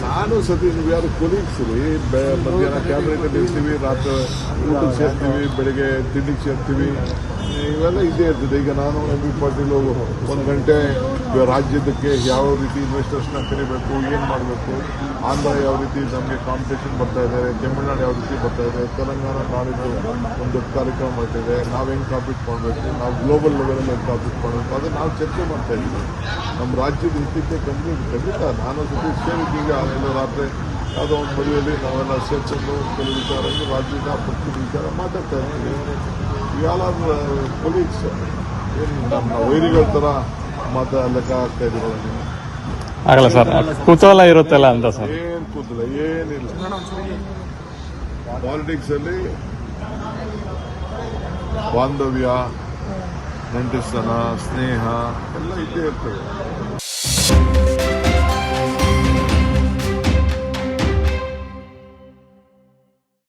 ನಾನು ಸತಿ ನೀವು ಯಾರು ಕೊಲೀಗ್ಸ್ ರೀ, ಮಧ್ಯಾಹ್ನ ಕ್ಯಾಬಿನೆಟ್ ಇರ್ತೀವಿ, ರಾತ್ರಿ ಊಟಕ್ಕೆ ಸೇರ್ತೀವಿ, ಬೆಳಿಗ್ಗೆ ತಿಂಡಿಗೆ ಸೇರ್ತೀವಿ, ಇವೆಲ್ಲ ಇದೇ ಇರ್ತದೆ. ಈಗ ನಾನು MP ಪಾಟೀಲ್ 1 ಗಂಟೆ ರಾಜ್ಯದಕ್ಕೆ ಯಾವ ರೀತಿ ಇನ್ವೆಸ್ಟರ್ಸ್ನ ಕರಿಬೇಕು, ಏನು ಮಾಡಬೇಕು, ಆಂಧ್ರ ಯಾವ ರೀತಿ ನಮಗೆ ಕಾಂಪಿಟೇಷನ್ ಬರ್ತಾ ಇದೆ, ತಮಿಳುನಾಡು ಯಾವ ರೀತಿ ಬರ್ತಾ ಇದೆ, ತೆಲಂಗಾಣ ನಾಡಿದ್ದು ಒಂದು ದೊಡ್ಡ ಕಾರ್ಯಕ್ರಮ ಮಾಡ್ತಿದೆ, ನಾವು ಹೆಂಗೆ ಕಾಂಪೀಟ್ ಮಾಡಬೇಕು, ನಾವು ಗ್ಲೋಬಲ್ ಲೆವೆಲಲ್ಲಿ ಹೆಂಗೆ ಕಾಂಪೀಟ್ ಮಾಡಬೇಕು, ಅದು ನಾವು ಚರ್ಚೆ ಮಾಡ್ತಾ ಇದ್ದೀವಿ. ನಮ್ಮ ರಾಜ್ಯದ ಇತ್ತೀಚೆಗೆ ಕಂಪ್ನಿ ಖಂಡಿತ ನಾನು ಸತಿ ಸೇರಿದ್ದೀವಿ. ಆಮೇಲೆ ರಾತ್ರಿ ಯಾವುದೋ ಒಂದು ಮದುವೆಯಲ್ಲಿ ನಾವೆಲ್ಲ ಸೇರ್ಕೊಂಡು ಕೆಲವು ವಿಚಾರಗಳು ರಾಜ್ಯದ ಪಕ್ಷದ ವಿಚಾರ ಮಾತಾಡ್ತಾ ಇರ್ತೀವಿ. ಇವೆಲ್ಲ ಕೊಲೀಗ್ಸ್ ಏನು ನಮ್ಮ ವೈರಿಗಳ ಥರ ಲೆಕ್ಕ ಆಗ್ತಾ ಇದ್ದೀರ ನೀವು? ಆಗಲ್ಲ ಸರ್, ಕುತೂಹಲ ಇರುತ್ತಲ್ಲ ಅಂತ ಸರ್. ಏನು ಕೂದಲ ಏನಿಲ್ಲ. ಪಾಲಿಟಿಕ್ಸಲ್ಲಿ ಬಾಂಧವ್ಯ, ನೆಂಟಸ್ತನ, ಸ್ನೇಹ ಎಲ್ಲ ಇದ್ದೇ ಇರ್ತದೆ.